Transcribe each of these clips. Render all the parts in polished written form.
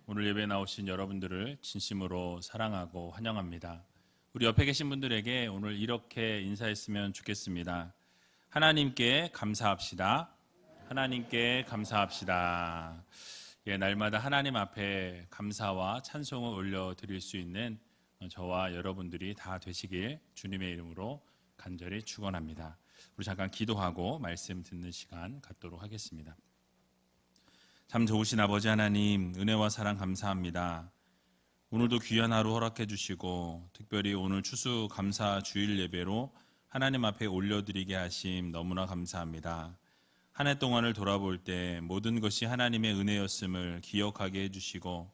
오늘 예배에 나오신 여러분들을 진심으로 사랑하고 환영합니다. 우리 옆에 계신 분들에게 오늘 이렇게 인사했으면 좋겠습니다. 하나님께 감사합시다. 하나님께 감사합시다. 날마다 하나님 앞에 감사와 찬송을 올려드릴 수 있는 저와 여러분들이 다 되시길 주님의 이름으로 간절히 축원합니다. 우리 잠깐 기도하고 말씀 듣는 시간 갖도록 하겠습니다. 참 좋으신 아버지 하나님, 은혜와 사랑 감사합니다. 오늘도 귀한 하루 허락해 주시고 특별히 오늘 추수 감사 주일 예배로 하나님 앞에 올려드리게 하심 너무나 감사합니다. 한 해 동안을 돌아볼 때 모든 것이 하나님의 은혜였음을 기억하게 해주시고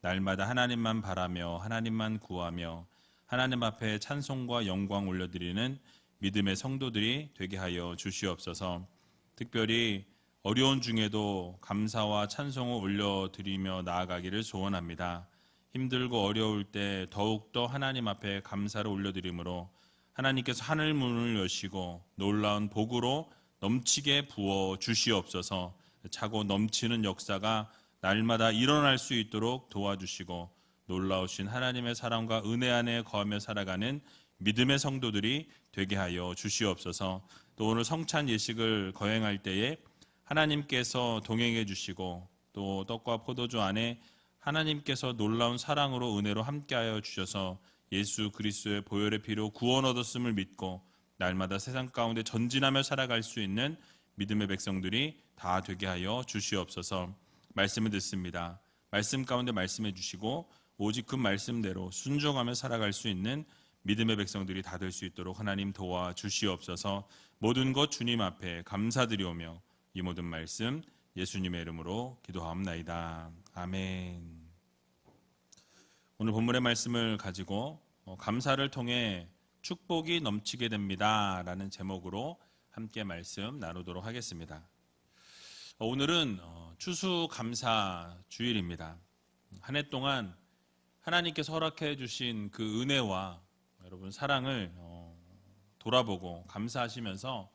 날마다 하나님만 바라며 하나님만 구하며 하나님 앞에 찬송과 영광 올려드리는 믿음의 성도들이 되게 하여 주시옵소서. 특별히 어려운 중에도 감사와 찬송을 올려드리며 나아가기를 소원합니다. 힘들고 어려울 때 더욱더 하나님 앞에 감사를 올려드리므로 하나님께서 하늘 문을 여시고 놀라운 복으로 넘치게 부어 주시옵소서. 차고 넘치는 역사가 날마다 일어날 수 있도록 도와주시고 놀라우신 하나님의 사랑과 은혜 안에 거하며 살아가는 믿음의 성도들이 되게 하여 주시옵소서. 또 오늘 성찬 예식을 거행할 때에 하나님께서 동행해 주시고 또 떡과 포도주 안에 하나님께서 놀라운 사랑으로 은혜로 함께하여 주셔서 예수 그리스도의 보혈의 피로 구원 얻었음을 믿고 날마다 세상 가운데 전진하며 살아갈 수 있는 믿음의 백성들이 다 되게 하여 주시옵소서. 말씀을 듣습니다. 말씀 가운데 말씀해 주시고 오직 그 말씀대로 순종하며 살아갈 수 있는 믿음의 백성들이 다 될 수 있도록 하나님 도와주시옵소서. 모든 것 주님 앞에 감사드리오며 이 모든 말씀 예수님의 이름으로 기도하옵나이다. 아멘. 오늘 본문의 말씀을 가지고 감사를 통해 축복이 넘치게 됩니다 라는 제목으로 함께 말씀 나누도록 하겠습니다. 오늘은 추수감사 주일입니다. 한 해 동안 하나님께서 허락해 주신 그 은혜와 여러분 사랑을 돌아보고 감사하시면서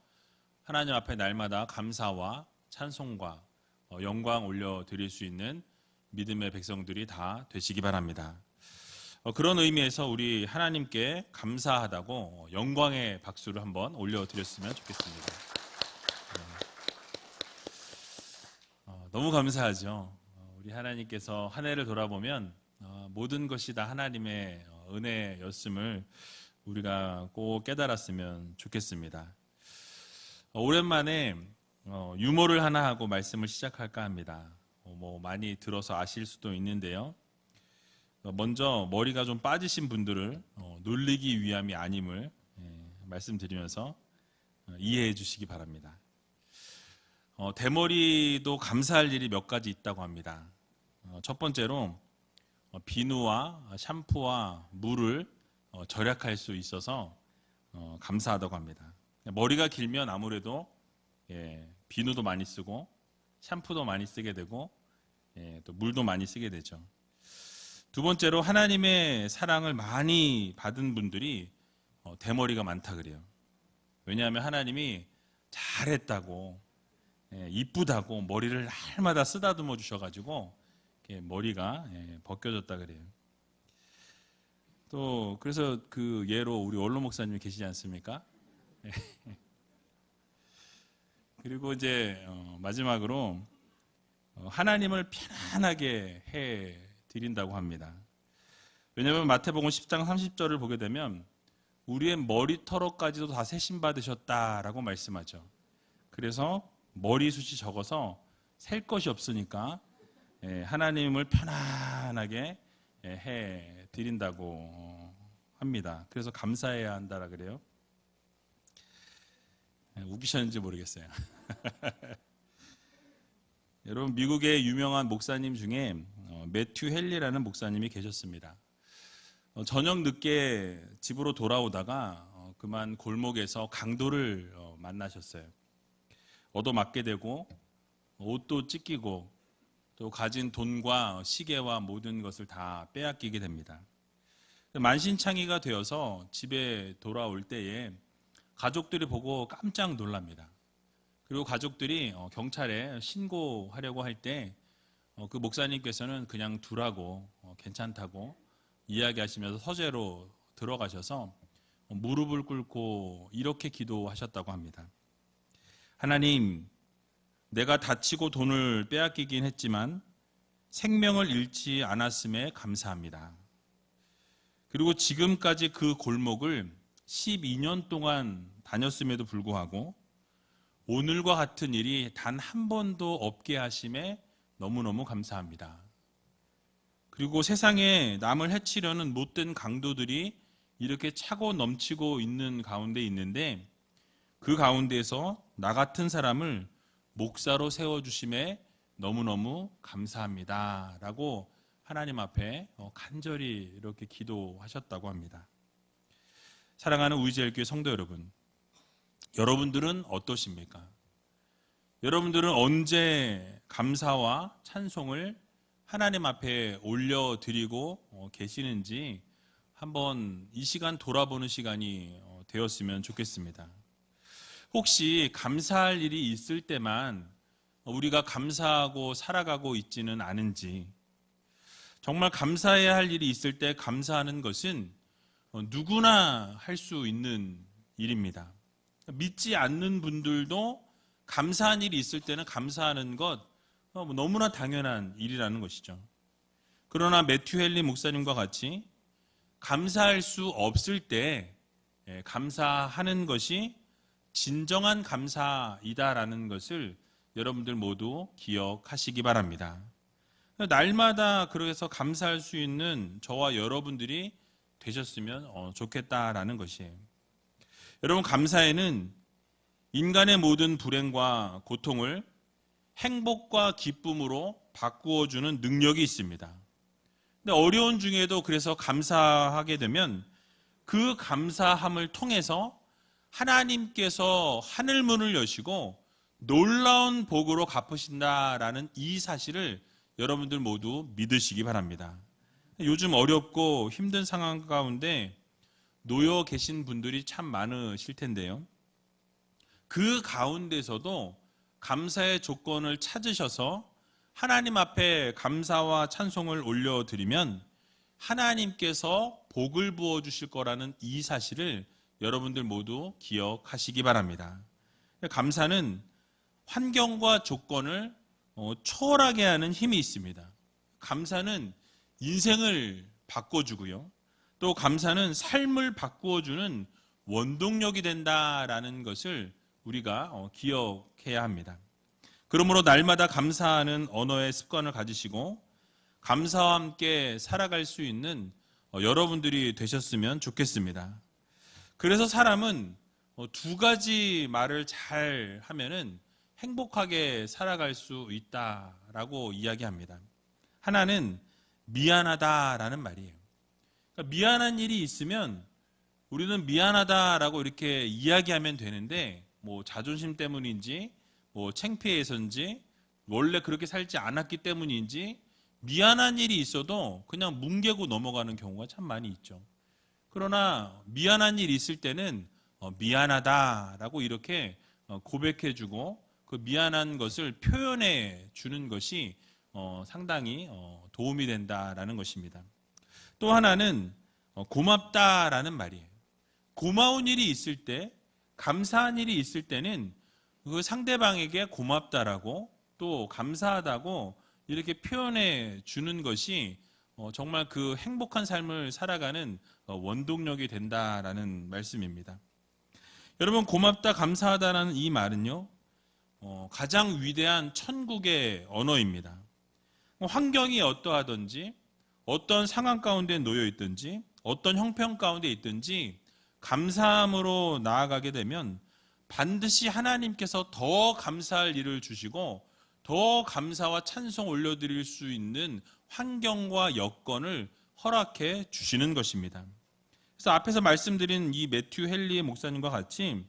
하나님 앞에 날마다 감사와 찬송과 영광 올려드릴 수 있는 믿음의 백성들이 다 되시기 바랍니다. 그런 의미에서 우리 하나님께 감사하다고 영광의 박수를 한번 올려드렸으면 좋겠습니다. 너무 감사하죠. 우리 하나님께서 한 해를 돌아보면 모든 것이 다 하나님의 은혜였음을 우리가 꼭 깨달았으면 좋겠습니다. 오랜만에 유머를 하나 하고 말씀을 시작할까 합니다. 많이 들어서 아실 수도 있는데요. 먼저 머리가 좀 빠지신 분들을 놀리기 위함이 아님을 말씀드리면서 이해해 주시기 바랍니다. 대머리도 감사할 일이 몇 가지 있다고 합니다. 첫 번째로 비누와 샴푸와 물을 절약할 수 있어서 감사하다고 합니다. 머리가 길면 아무래도 비누도 많이 쓰고 샴푸도 많이 쓰게 되고 또 물도 많이 쓰게 되죠. 두 번째로 하나님의 사랑을 많이 받은 분들이 대머리가 많다 그래요. 왜냐하면 하나님이 잘했다고 이쁘다고 머리를 날마다 쓰다듬어 주셔가지고 머리가 벗겨졌다 그래요. 또 그래서 그 예로 우리 원로 목사님이 계시지 않습니까? 그리고 이제 마지막으로 하나님을 편안하게 해 드린다고 합니다. 왜냐하면 마태복음 10장 30절을 보게 되면 우리의 머리털어까지도 다 세심 받으셨다라고 말씀하죠. 그래서 머리숱이 적어서 셀 것이 없으니까 하나님을 편안하게 해 드린다고 합니다. 그래서 감사해야 한다라 그래요. 웃기셨는지 모르겠어요. 여러분 미국의 유명한 목사님 중에 매튜 헨리라는 목사님이 계셨습니다. 저녁 늦게 집으로 돌아오다가 그만 골목에서 강도를 만나셨어요. 얻어맞게 되고 옷도 찢기고 또 가진 돈과 시계와 모든 것을 다 빼앗기게 됩니다. 만신창이가 되어서 집에 돌아올 때에 가족들이 보고 깜짝 놀랍니다. 그리고 가족들이 경찰에 신고하려고 할 때 그 목사님께서는 그냥 두라고 괜찮다고 이야기하시면서 서재로 들어가셔서 무릎을 꿇고 이렇게 기도하셨다고 합니다. 하나님, 내가 다치고 돈을 빼앗기긴 했지만 생명을 잃지 않았음에 감사합니다. 그리고 지금까지 그 골목을 12년 동안 다녔음에도 불구하고 오늘과 같은 일이 단 한 번도 없게 하심에 너무너무 감사합니다. 그리고 세상에 남을 해치려는 못된 강도들이 이렇게 차고 넘치고 있는 가운데 있는데 그 가운데에서 나 같은 사람을 목사로 세워주심에 너무너무 감사합니다 라고 하나님 앞에 간절히 이렇게 기도하셨다고 합니다. 사랑하는 우리제일교회 성도 여러분, 여러분들은 어떠십니까? 여러분들은 언제 감사와 찬송을 하나님 앞에 올려드리고 계시는지 한번 이 시간 돌아보는 시간이 되었으면 좋겠습니다. 혹시 감사할 일이 있을 때만 우리가 감사하고 살아가고 있지는 않은지, 정말 감사해야 할 일이 있을 때 감사하는 것은 누구나 할 수 있는 일입니다. 믿지 않는 분들도 감사한 일이 있을 때는 감사하는 것 너무나 당연한 일이라는 것이죠. 그러나 매튜 헨리 목사님과 같이 감사할 수 없을 때 감사하는 것이 진정한 감사이다라는 것을 여러분들 모두 기억하시기 바랍니다. 날마다 그래서 감사할 수 있는 저와 여러분들이 되셨으면 좋겠다라는 것이에요. 여러분, 감사에는 인간의 모든 불행과 고통을 행복과 기쁨으로 바꾸어주는 능력이 있습니다. 근데 어려운 중에도 그래서 감사하게 되면 그 감사함을 통해서 하나님께서 하늘문을 여시고 놀라운 복으로 갚으신다라는 이 사실을 여러분들 모두 믿으시기 바랍니다. 요즘 어렵고 힘든 상황 가운데 놓여 계신 분들이 참 많으실 텐데요. 그 가운데서도 감사의 조건을 찾으셔서 하나님 앞에 감사와 찬송을 올려드리면 하나님께서 복을 부어주실 거라는 이 사실을 여러분들 모두 기억하시기 바랍니다. 감사는 환경과 조건을 초월하게 하는 힘이 있습니다. 감사는 인생을 바꿔주고요. 또 감사는 삶을 바꾸어주는 원동력이 된다라는 것을 우리가 기억해야 합니다. 그러므로 날마다 감사하는 언어의 습관을 가지시고 감사와 함께 살아갈 수 있는 여러분들이 되셨으면 좋겠습니다. 그래서 사람은 두 가지 말을 잘 하면은 행복하게 살아갈 수 있다라고 이야기합니다. 하나는 미안하다라는 말이에요. 그러니까 미안한 일이 있으면 우리는 미안하다라고 이렇게 이야기하면 되는데 자존심 때문인지 창피해서인지 원래 그렇게 살지 않았기 때문인지 미안한 일이 있어도 그냥 뭉개고 넘어가는 경우가 참 많이 있죠. 그러나 미안한 일이 있을 때는 미안하다라고 이렇게 고백해주고 그 미안한 것을 표현해 주는 것이 상당히 도움이 된다라는 것입니다. 또 하나는 고맙다라는 말이에요. 고마운 일이 있을 때, 감사한 일이 있을 때는 그 상대방에게 고맙다라고 또 감사하다고 이렇게 표현해 주는 것이 정말 그 행복한 삶을 살아가는 원동력이 된다라는 말씀입니다. 여러분, 고맙다, 감사하다라는 이 말은요, 가장 위대한 천국의 언어입니다. 환경이 어떠하든지 어떤 상황 가운데 놓여 있든지 어떤 형편 가운데 있든지 감사함으로 나아가게 되면 반드시 하나님께서 더 감사할 일을 주시고 더 감사와 찬송 올려드릴 수 있는 환경과 여건을 허락해 주시는 것입니다. 그래서 앞에서 말씀드린 이 매튜 헨리 목사님과 같이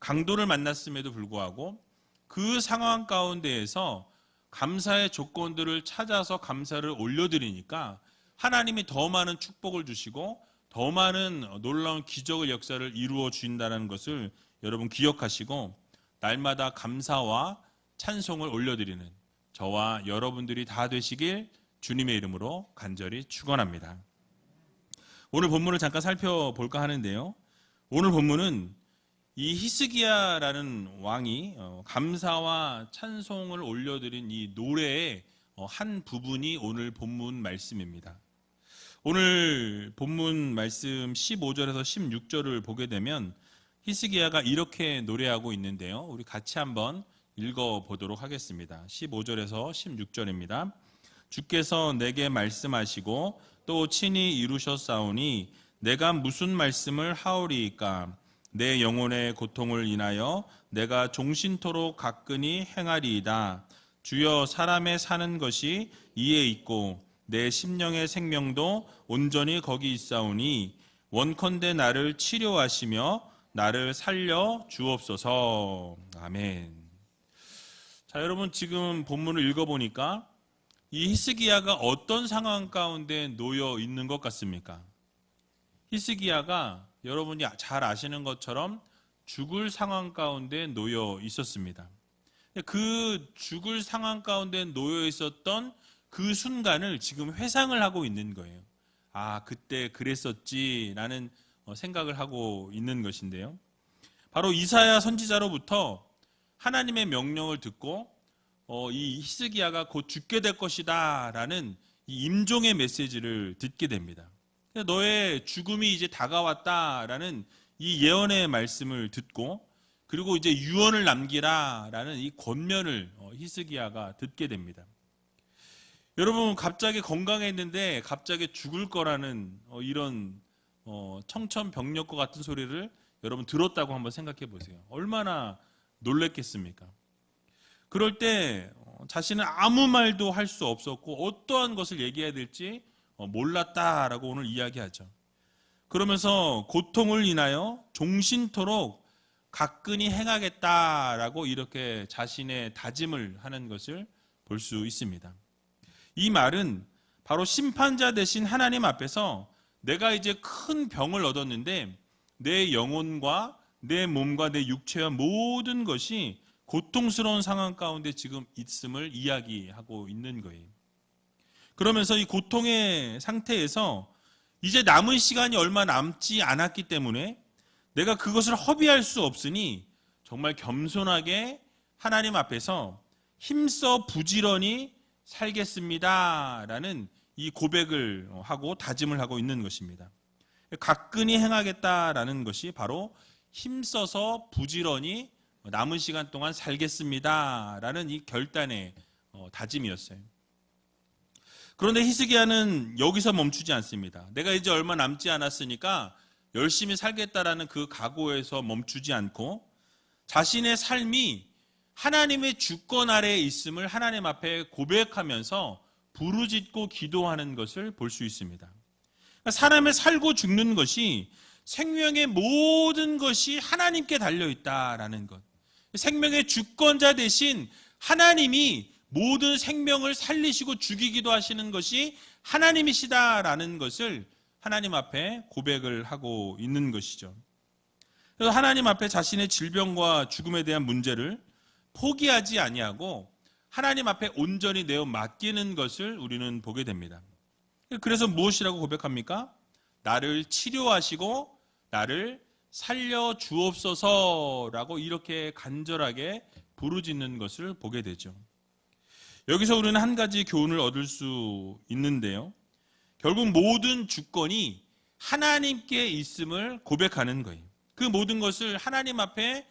강도를 만났음에도 불구하고 그 상황 가운데에서 감사의 조건들을 찾아서 감사를 올려드리니까 하나님이 더 많은 축복을 주시고 더 많은 놀라운 기적의 역사를 이루어 주신다는 것을 여러분 기억하시고 날마다 감사와 찬송을 올려드리는 저와 여러분들이 다 되시길 주님의 이름으로 간절히 축원합니다. 오늘 본문을 잠깐 살펴볼까 하는데요. 오늘 본문은 이 히스기야라는 왕이 감사와 찬송을 올려드린 이 노래의 한 부분이 오늘 본문 말씀입니다. 오늘 본문 말씀 15절에서 16절을 보게 되면 히스기야가 이렇게 노래하고 있는데요. 우리 같이 한번 읽어보도록 하겠습니다. 15절에서 16절입니다. 주께서 내게 말씀하시고 또 친히 이루셨사오니 내가 무슨 말씀을 하오리이까. 내 영혼의 고통을 인하여 내가 종신토록 가끈히 행하리이다. 주여, 사람의 사는 것이 이에 있고 내 심령의 생명도 온전히 거기 있사오니 원컨대 나를 치료하시며 나를 살려 주옵소서. 아멘. 자, 여러분, 지금 본문을 읽어보니까 이 히스기야가 어떤 상황 가운데 놓여 있는 것 같습니까? 히스기야가 여러분이 잘 아시는 것처럼 죽을 상황 가운데 놓여 있었습니다. 그 죽을 상황 가운데 놓여 있었던 그 순간을 지금 회상을 하고 있는 거예요. 아, 그때 그랬었지라는 생각을 하고 있는 것인데요. 바로 이사야 선지자로부터 하나님의 명령을 듣고 이 히스기야가 곧 죽게 될 것이다 라는 이 임종의 메시지를 듣게 됩니다. 너의 죽음이 이제 다가왔다라는 이 예언의 말씀을 듣고, 그리고 이제 유언을 남기라라는 이 권면을 히스기야가 듣게 됩니다. 여러분, 갑자기 건강했는데 갑자기 죽을 거라는 이런 청천벽력과 같은 소리를 여러분 들었다고 한번 생각해 보세요. 얼마나 놀랬겠습니까? 그럴 때 자신은 아무 말도 할 수 없었고 어떠한 것을 얘기해야 될지 몰랐다라고 오늘 이야기하죠. 그러면서 고통을 인하여 종신토록 가끈히 행하겠다라고 이렇게 자신의 다짐을 하는 것을 볼 수 있습니다. 이 말은 바로 심판자 되신 하나님 앞에서 내가 이제 큰 병을 얻었는데 내 영혼과 내 몸과 내 육체와 모든 것이 고통스러운 상황 가운데 지금 있음을 이야기하고 있는 거예요. 그러면서 이 고통의 상태에서 이제 남은 시간이 얼마 남지 않았기 때문에 내가 그것을 허비할 수 없으니 정말 겸손하게 하나님 앞에서 힘써 부지런히 살겠습니다 라는 이 고백을 하고 다짐을 하고 있는 것입니다. 가끈히 행하겠다라는 것이 바로 힘써서 부지런히 남은 시간 동안 살겠습니다 라는 이 결단의 다짐이었어요. 그런데 히스기야는 여기서 멈추지 않습니다. 내가 이제 얼마 남지 않았으니까 열심히 살겠다라는 그 각오에서 멈추지 않고 자신의 삶이 하나님의 주권 아래에 있음을 하나님 앞에 고백하면서 부르짖고 기도하는 것을 볼 수 있습니다. 사람의 살고 죽는 것이 생명의 모든 것이 하나님께 달려있다라는 것. 생명의 주권자 대신 하나님이 모든 생명을 살리시고 죽이기도 하시는 것이 하나님이시다라는 것을 하나님 앞에 고백을 하고 있는 것이죠. 그래서 하나님 앞에 자신의 질병과 죽음에 대한 문제를 포기하지 아니하고 하나님 앞에 온전히 내어 맡기는 것을 우리는 보게 됩니다. 그래서 무엇이라고 고백합니까? 나를 치료하시고 나를 살려 주옵소서라고 이렇게 간절하게 부르짖는 것을 보게 되죠. 여기서 우리는 한 가지 교훈을 얻을 수 있는데요. 결국 모든 주권이 하나님께 있음을 고백하는 거예요. 그 모든 것을 하나님 앞에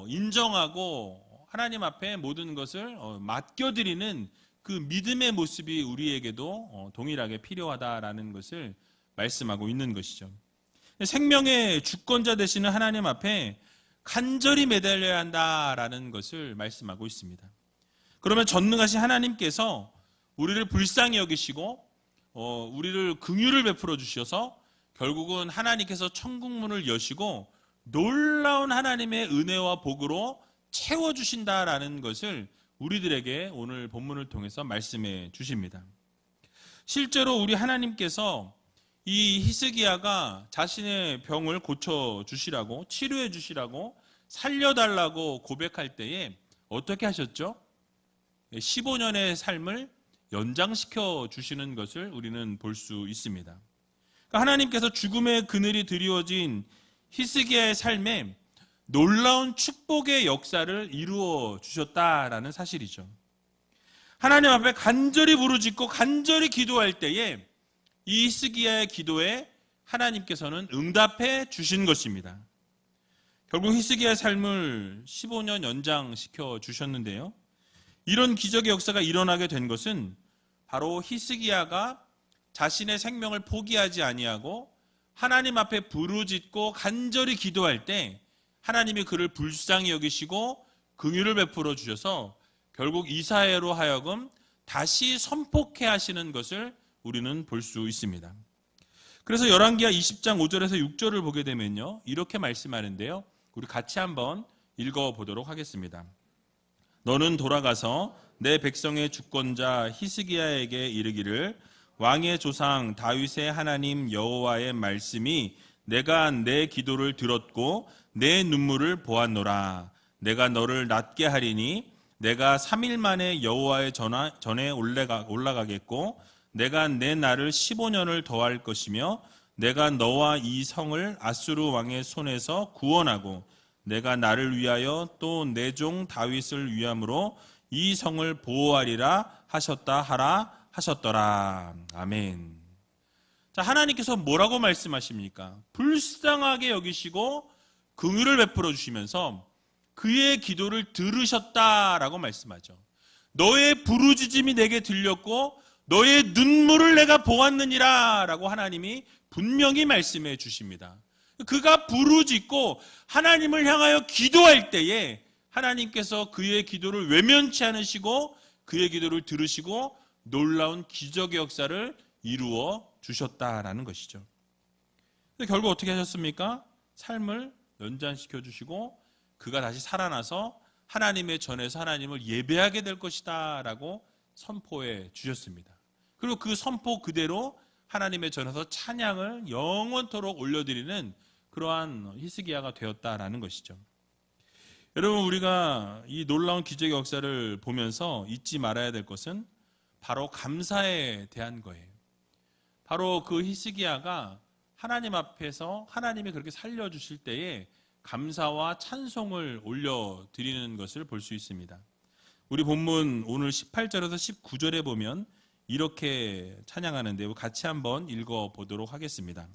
인정하고 하나님 앞에 모든 것을 맡겨드리는 그 믿음의 모습이 우리에게도 동일하게 필요하다라는 것을 말씀하고 있는 것이죠. 생명의 주권자 되시는 하나님 앞에 간절히 매달려야 한다라는 것을 말씀하고 있습니다. 그러면 전능하신 하나님께서 우리를 불쌍히 여기시고 우리를 긍휼을 베풀어 주셔서 결국은 하나님께서 천국문을 여시고 놀라운 하나님의 은혜와 복으로 채워주신다라는 것을 우리들에게 오늘 본문을 통해서 말씀해 주십니다. 실제로 우리 하나님께서 이 히스기야가 자신의 병을 고쳐주시라고 치료해 주시라고 살려달라고 고백할 때에 어떻게 하셨죠? 15년의 삶을 연장시켜 주시는 것을 우리는 볼 수 있습니다. 그러니까 하나님께서 죽음의 그늘이 드리워진 히스기야의 삶에 놀라운 축복의 역사를 이루어 주셨다라는 사실이죠. 하나님 앞에 간절히 부르짖고 간절히 기도할 때에 이 히스기야의 기도에 하나님께서는 응답해 주신 것입니다. 결국 히스기야의 삶을 15년 연장시켜 주셨는데요. 이런 기적의 역사가 일어나게 된 것은 바로 히스기야가 자신의 생명을 포기하지 아니하고 하나님 앞에 부르짖고 간절히 기도할 때 하나님이 그를 불쌍히 여기시고 긍휼을 베풀어 주셔서 결국 이사야로 하여금 다시 선포케 하시는 것을 우리는 볼 수 있습니다. 그래서 열왕기하 20장 5절에서 6절을 보게 되면요, 이렇게 말씀하는데요, 우리 같이 한번 읽어보도록 하겠습니다. 너는 돌아가서 내 백성의 주권자 히스기야에게 이르기를 왕의 조상 다윗의 하나님 여호와의 말씀이 내가 내 기도를 들었고 내 눈물을 보았노라. 내가 너를 낫게 하리니 내가 3일 만에 여호와의 전에 올라가겠고 내가 내 날을 15년을 더할 것이며 내가 너와 이 성을 아수르 왕의 손에서 구원하고 내가 나를 위하여 또 내 종 다윗을 위함으로 이 성을 보호하리라 하셨더라. 아멘. 자, 하나님께서 뭐라고 말씀하십니까? 불쌍하게 여기시고 긍휼을 베풀어 주시면서 그의 기도를 들으셨다라고 말씀하죠. 너의 부르짖음이 내게 들렸고 너의 눈물을 내가 보았느니라 라고 하나님이 분명히 말씀해 주십니다. 그가 부르짖고 하나님을 향하여 기도할 때에 하나님께서 그의 기도를 외면치 않으시고 그의 기도를 들으시고 놀라운 기적의 역사를 이루어 주셨다라는 것이죠. 결국 어떻게 하셨습니까? 삶을 연장시켜 주시고 그가 다시 살아나서 하나님의 전에서 하나님을 예배하게 될 것이다 라고 선포해 주셨습니다. 그리고 그 선포 그대로 하나님의 전에서 찬양을 영원토록 올려드리는 그러한 히스기야가 되었다라는 것이죠. 여러분, 우리가 이 놀라운 기적의 역사를 보면서 잊지 말아야 될 것은 바로 감사에 대한 거예요. 바로 그 히스기야가 하나님 앞에서 하나님이 그렇게 살려주실 때에 감사와 찬송을 올려드리는 것을 볼 수 있습니다. 우리 본문 오늘 18절에서 19절에 보면 이렇게 찬양하는데요. 같이 한번 읽어보도록 하겠습니다.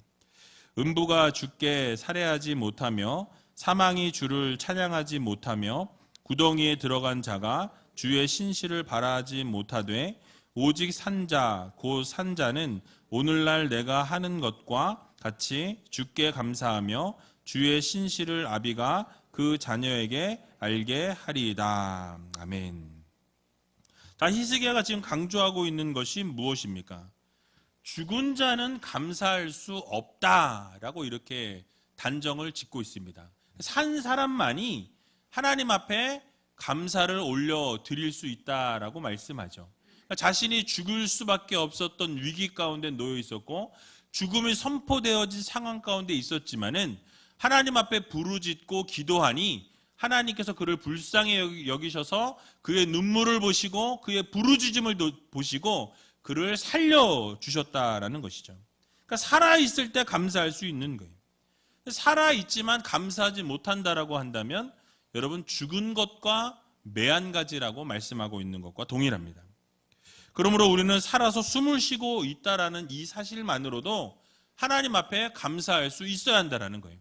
음부가 주께 살해하지 못하며 사망이 주를 찬양하지 못하며 구덩이에 들어간 자가 주의 신실을 바라지 못하되 오직 산자 곧 산자는 오늘날 내가 하는 것과 같이 주께 감사하며 주의 신실을 아비가 그 자녀에게 알게 하리이다. 아멘. 자, 히스기야가 지금 강조하고 있는 것이 무엇입니까? 죽은 자는 감사할 수 없다라고 이렇게 단정을 짓고 있습니다. 산 사람만이 하나님 앞에 감사를 올려드릴 수 있다라고 말씀하죠. 자신이 죽을 수밖에 없었던 위기 가운데 놓여 있었고 죽음이 선포되어진 상황 가운데 있었지만은 하나님 앞에 부르짖고 기도하니 하나님께서 그를 불쌍히 여기셔서 그의 눈물을 보시고 그의 부르짖음을 보시고 그를 살려주셨다라는 것이죠. 그러니까 살아있을 때 감사할 수 있는 거예요. 살아있지만 감사하지 못한다라고 한다면 여러분 죽은 것과 매한가지라고 말씀하고 있는 것과 동일합니다. 그러므로 우리는 살아서 숨을 쉬고 있다라는 이 사실만으로도 하나님 앞에 감사할 수 있어야 한다라는 거예요.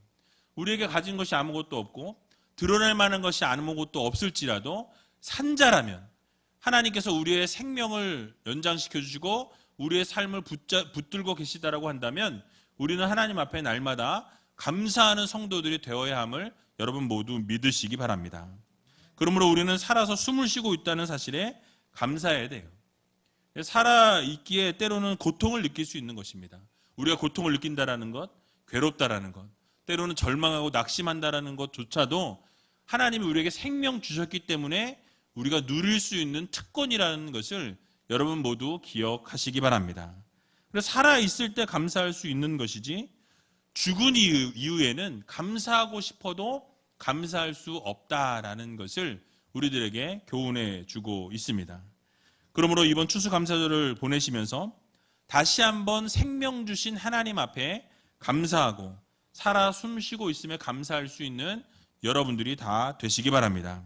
우리에게 가진 것이 아무것도 없고 드러낼 만한 것이 아무것도 없을지라도 산자라면 하나님께서 우리의 생명을 연장시켜 주시고 우리의 삶을 붙들고 계시다라고 한다면 우리는 하나님 앞에 날마다 감사하는 성도들이 되어야 함을 여러분 모두 믿으시기 바랍니다. 그러므로 우리는 살아서 숨을 쉬고 있다는 사실에 감사해야 돼요. 살아있기에 때로는 고통을 느낄 수 있는 것입니다. 우리가 고통을 느낀다라는 것, 괴롭다라는 것, 때로는 절망하고 낙심한다라는 것조차도 하나님이 우리에게 생명 주셨기 때문에 우리가 누릴 수 있는 특권이라는 것을 여러분 모두 기억하시기 바랍니다. 그래서 살아있을 때 감사할 수 있는 것이지 죽은 이후에는 감사하고 싶어도 감사할 수 없다라는 것을 우리들에게 교훈해 주고 있습니다. 그러므로 이번 추수감사절을 보내시면서 다시 한번 생명 주신 하나님 앞에 감사하고 살아 숨쉬고 있음에 감사할 수 있는 여러분들이 다 되시기 바랍니다.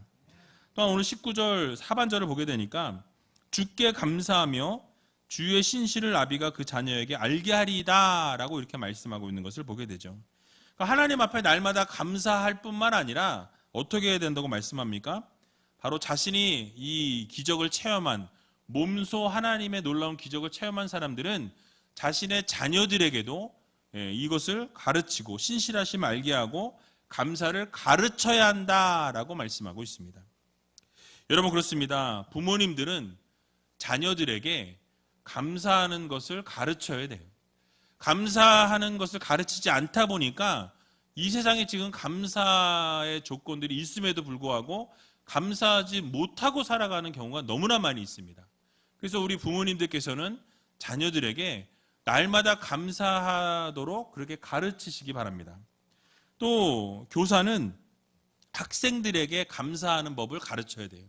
또한 오늘 19절 하반절을 보게 되니까 주께 감사하며 주의 신실을 아비가 그 자녀에게 알게 하리이다 라고 이렇게 말씀하고 있는 것을 보게 되죠. 그러니까 하나님 앞에 날마다 감사할 뿐만 아니라 어떻게 해야 된다고 말씀합니까? 바로 자신이 이 기적을 체험한, 몸소 하나님의 놀라운 기적을 체험한 사람들은 자신의 자녀들에게도 이것을 가르치고 신실하심을 알게 하고 감사를 가르쳐야 한다라고 말씀하고 있습니다. 여러분, 그렇습니다. 부모님들은 자녀들에게 감사하는 것을 가르쳐야 돼요. 감사하는 것을 가르치지 않다 보니까 이 세상에 지금 감사의 조건들이 있음에도 불구하고 감사하지 못하고 살아가는 경우가 너무나 많이 있습니다. 그래서 우리 부모님들께서는 자녀들에게 날마다 감사하도록 그렇게 가르치시기 바랍니다. 또 교사는 학생들에게 감사하는 법을 가르쳐야 돼요.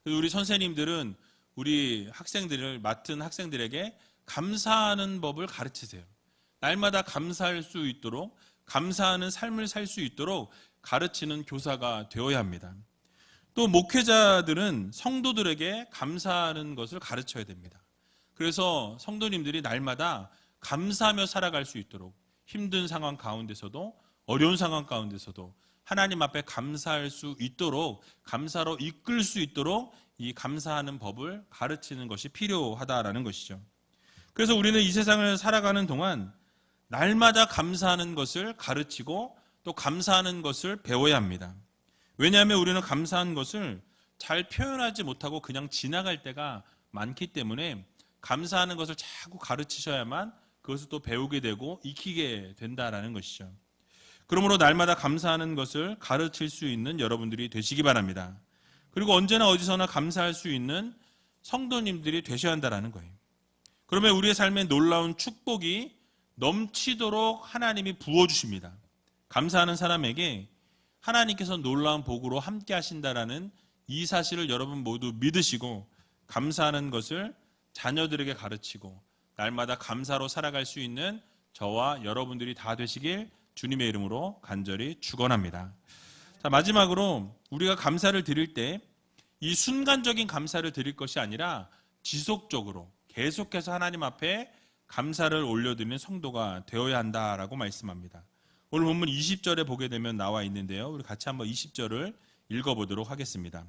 그래서 우리 선생님들은 우리 학생들을 맡은 학생들에게 감사하는 법을 가르치세요. 날마다 감사할 수 있도록, 감사하는 삶을 살 수 있도록 가르치는 교사가 되어야 합니다. 또 목회자들은 성도들에게 감사하는 것을 가르쳐야 됩니다. 그래서 성도님들이 날마다 감사하며 살아갈 수 있도록 힘든 상황 가운데서도 어려운 상황 가운데서도 하나님 앞에 감사할 수 있도록, 감사로 이끌 수 있도록 이 감사하는 법을 가르치는 것이 필요하다라는 것이죠. 그래서 우리는 이 세상을 살아가는 동안 날마다 감사하는 것을 가르치고 또 감사하는 것을 배워야 합니다. 왜냐하면 우리는 감사한 것을 잘 표현하지 못하고 그냥 지나갈 때가 많기 때문에 감사하는 것을 자꾸 가르치셔야만 그것을 또 배우게 되고 익히게 된다라는 것이죠. 그러므로 날마다 감사하는 것을 가르칠 수 있는 여러분들이 되시기 바랍니다. 그리고 언제나 어디서나 감사할 수 있는 성도님들이 되셔야 한다는 거예요. 그러면 우리의 삶에 놀라운 축복이 넘치도록 하나님이 부어주십니다. 감사하는 사람에게 하나님께서 놀라운 복으로 함께 하신다라는 이 사실을 여러분 모두 믿으시고 감사하는 것을 자녀들에게 가르치고 날마다 감사로 살아갈 수 있는 저와 여러분들이 다 되시길 주님의 이름으로 간절히 축원합니다. 자, 마지막으로 우리가 감사를 드릴 때 이 순간적인 감사를 드릴 것이 아니라 지속적으로 계속해서 하나님 앞에 감사를 올려드리는 성도가 되어야 한다라고 말씀합니다. 오늘 본문 20절에 보게 되면 나와 있는데요. 우리 같이 한번 20절을 읽어보도록 하겠습니다.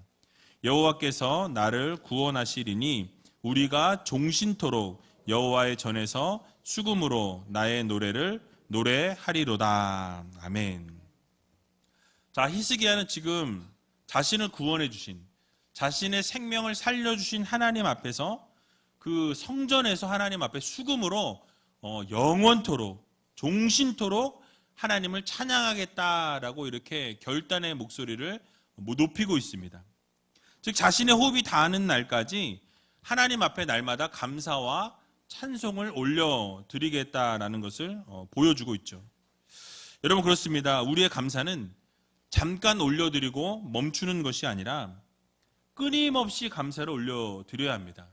여호와께서 나를 구원하시리니 우리가 종신토록 여호와의 전에서 수금으로 나의 노래를 노래하리로다. 아멘. 자, 히스기야는 지금 자신을 구원해 주신, 자신의 생명을 살려주신 하나님 앞에서 그 성전에서 하나님 앞에 수금으로 영원토록, 종신토록 하나님을 찬양하겠다라고 이렇게 결단의 목소리를 높이고 있습니다. 즉 자신의 호흡이 닿는 날까지 하나님 앞에 날마다 감사와 찬송을 올려드리겠다라는 것을 보여주고 있죠. 여러분, 그렇습니다. 우리의 감사는 잠깐 올려드리고 멈추는 것이 아니라 끊임없이 감사를 올려드려야 합니다.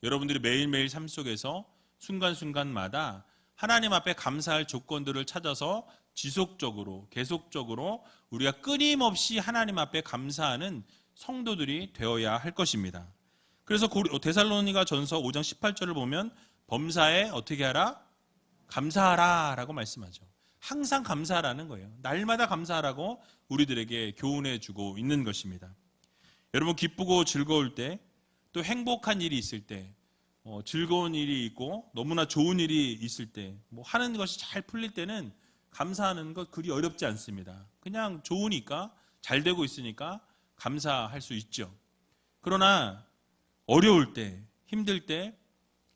여러분들이 매일매일 삶 속에서 순간순간마다 하나님 앞에 감사할 조건들을 찾아서 지속적으로, 계속적으로 우리가 끊임없이 하나님 앞에 감사하는 성도들이 되어야 할 것입니다. 그래서 데살로니가 전서 5장 18절을 보면 범사에 어떻게 하라? 감사하라 라고 말씀하죠. 항상 감사하라는 거예요. 날마다 감사하라고 우리들에게 교훈해 주고 있는 것입니다. 여러분, 기쁘고 즐거울 때, 또 행복한 일이 있을 때, 즐거운 일이 있고 너무나 좋은 일이 있을 때, 하는 것이 잘 풀릴 때는 감사하는 것 그리 어렵지 않습니다. 그냥 좋으니까, 잘 되고 있으니까 감사할 수 있죠. 그러나 어려울 때, 힘들 때,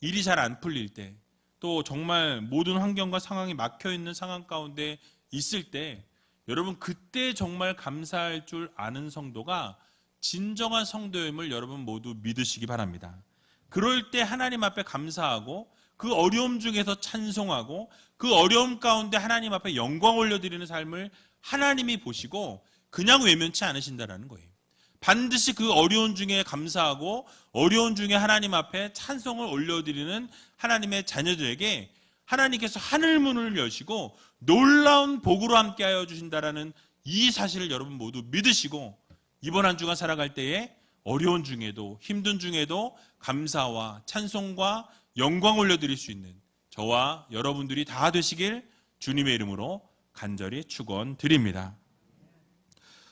일이 잘 안 풀릴 때, 또 정말 모든 환경과 상황이 막혀있는 상황 가운데 있을 때, 여러분 그때 정말 감사할 줄 아는 성도가 진정한 성도임을 여러분 모두 믿으시기 바랍니다. 그럴 때 하나님 앞에 감사하고 그 어려움 중에서 찬송하고 그 어려움 가운데 하나님 앞에 영광 올려드리는 삶을 하나님이 보시고 그냥 외면치 않으신다는 거예요. 반드시 그 어려운 중에 감사하고 어려운 중에 하나님 앞에 찬송을 올려드리는 하나님의 자녀들에게 하나님께서 하늘문을 여시고 놀라운 복으로 함께하여 주신다라는 이 사실을 여러분 모두 믿으시고 이번 한 주간 살아갈 때에 어려운 중에도 힘든 중에도 감사와 찬송과 영광 올려드릴 수 있는 저와 여러분들이 다 되시길 주님의 이름으로 간절히 축원드립니다.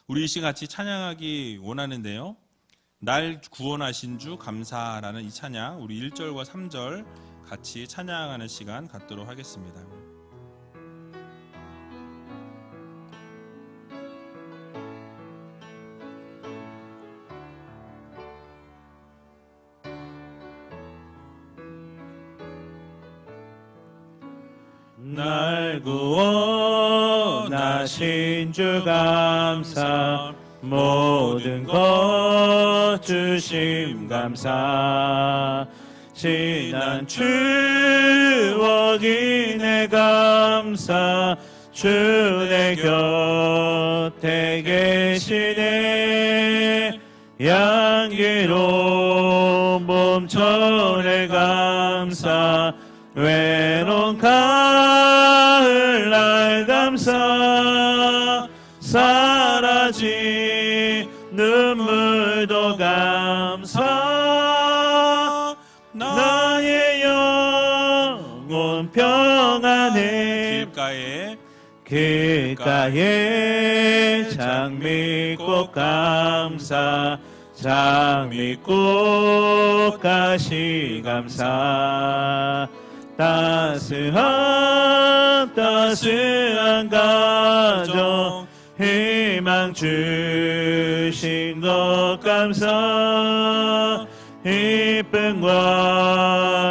우리 이 시간 같이 찬양하기 원하는데요, 날 구원하신 주 감사라는 이 찬양, 우리 1절과 3절 같이 찬양하는 시간 갖도록 하겠습니다. 날 구원하신 주 감사, 모든 것 주심 감사. 지난 추억이 내 감사, 주 내 곁에 계시네. 향기로운 봄철의 감사, 외로운 가을날 감사. 사라진 눈물도 감사. 나의 영혼 평안해. 길가에 장미꽃 감사. 장미꽃 가시 감사. 따스한 가정 희망 주신 것 감사. 기쁨과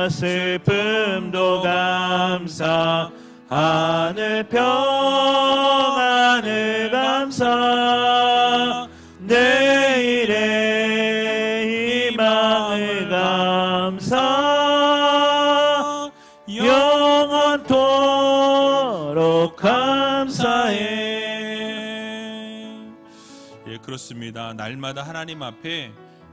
슬픔도 감사. 하늘 평안을 감사. 내일의 희망을 감사. 영원토록 감사해. 예, 그렇습니다. 날마다 하나님 앞에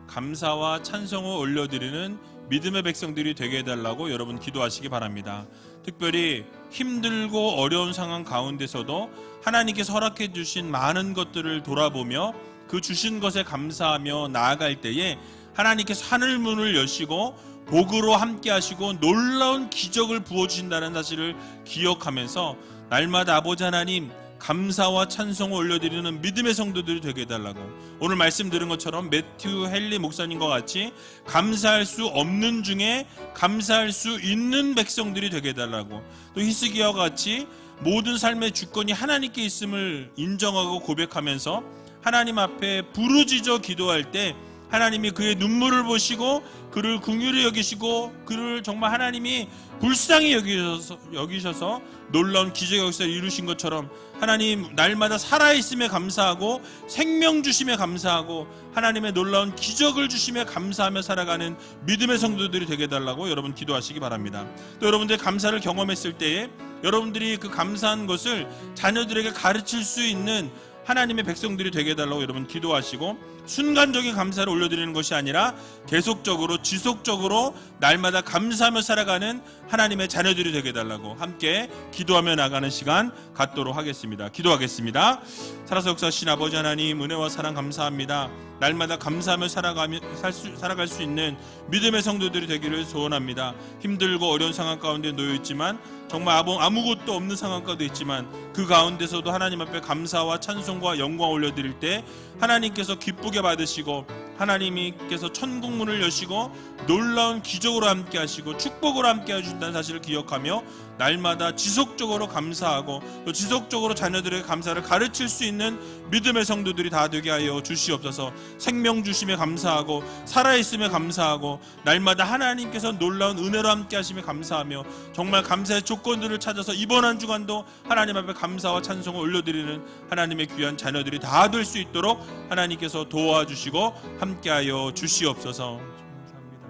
감사와 찬송을 올려드리는 믿음의 백성들이 되게 해달라고 여러분 기도하시기 바랍니다. 특별히 힘들고 어려운 상황 가운데서도 하나님께서 허락해 주신 많은 것들을 돌아보며 그 주신 것에 감사하며 나아갈 때에 하나님께서 하늘 문을 여시고 복으로 함께 하시고 놀라운 기적을 부어주신다는 사실을 기억하면서 날마다 아버지 하나님 감사와 찬송을 올려드리는 믿음의 성도들이 되게 해달라고, 오늘 말씀 들은 것처럼 매튜 헨리 목사님과 같이 감사할 수 없는 중에 감사할 수 있는 백성들이 되게 해달라고, 또 히스기야와 같이 모든 삶의 주권이 하나님께 있음을 인정하고 고백하면서 하나님 앞에 부르짖어 기도할 때 하나님이 그의 눈물을 보시고 그를 긍휼히 여기시고 그를 정말 하나님이 불쌍히 여기셔서 놀라운 기적의 역사를 이루신 것처럼 하나님 날마다 살아있음에 감사하고 생명 주심에 감사하고 하나님의 놀라운 기적을 주심에 감사하며 살아가는 믿음의 성도들이 되게 해달라고 여러분 기도하시기 바랍니다. 또 여러분들의 감사를 경험했을 때에 여러분들이 그 감사한 것을 자녀들에게 가르칠 수 있는 하나님의 백성들이 되게 해달라고 여러분 기도하시고, 순간적인 감사를 올려드리는 것이 아니라 계속적으로 지속적으로 날마다 감사하며 살아가는 하나님의 자녀들이 되게 해달라고 함께 기도하며 나가는 시간 갖도록 하겠습니다. 기도하겠습니다. 살아서 역사하신 아버지 하나님, 은혜와 사랑 감사합니다. 날마다 감사하며 살아갈 수 있는 믿음의 성도들이 되기를 소원합니다. 힘들고 어려운 상황 가운데 놓여있지만 정말 아무것도 없는 상황 가운데 있지만 그 가운데서도 하나님 앞에 감사와 찬송과 영광 올려드릴 때 하나님께서 기쁘게 받으시고 하나님께서 천국문을 여시고 놀라운 기적으로 함께 하시고 축복으로 함께 해주신다는 사실을 기억하며 날마다 지속적으로 감사하고 또 지속적으로 자녀들의 감사를 가르칠 수 있는 믿음의 성도들이 다 되게 하여 주시옵소서. 생명 주심에 감사하고 살아있음에 감사하고 날마다 하나님께서 놀라운 은혜로 함께 하심에 감사하며 정말 감사의 조건들을 찾아서 이번 한 주간도 하나님 앞에 감사와 찬송을 올려드리는 하나님의 귀한 자녀들이 다 될 수 있도록 하나님께서 도와주시고 함께하여 주시옵소서. 감사합니다.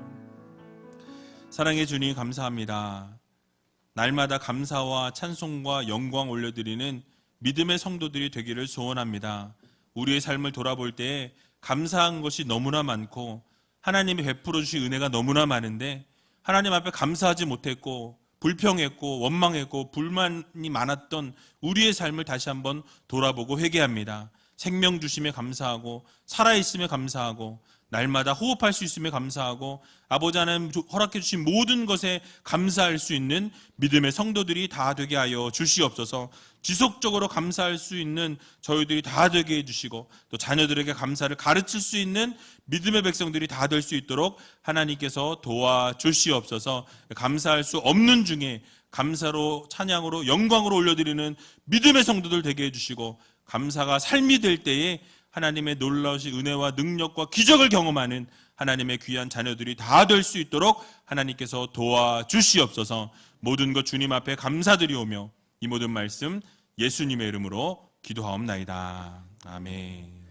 사랑의 주님 감사합니다. 날마다 감사와 찬송과 영광 올려드리는 믿음의 성도들이 되기를 소원합니다. 우리의 삶을 돌아볼 때 감사한 것이 너무나 많고 하나님이 베풀어 주신 은혜가 너무나 많은데 하나님 앞에 감사하지 못했고 불평했고 원망했고 불만이 많았던 우리의 삶을 다시 한번 돌아보고 회개합니다. 생명 주심에 감사하고 살아있음에 감사하고 날마다 호흡할 수 있음에 감사하고 아버지 하나님 허락해 주신 모든 것에 감사할 수 있는 믿음의 성도들이 다 되게 하여 주시옵소서. 지속적으로 감사할 수 있는 저희들이 다 되게 해주시고 또 자녀들에게 감사를 가르칠 수 있는 믿음의 백성들이 다 될 수 있도록 하나님께서 도와주시옵소서. 감사할 수 없는 중에 감사로 찬양으로 영광으로 올려드리는 믿음의 성도들 되게 해주시고 감사가 삶이 될 때에 하나님의 놀라우신 은혜와 능력과 기적을 경험하는 하나님의 귀한 자녀들이 다 될 수 있도록 하나님께서 도와주시옵소서. 모든 것 주님 앞에 감사드리오며 이 모든 말씀 예수님의 이름으로 기도하옵나이다. 아멘.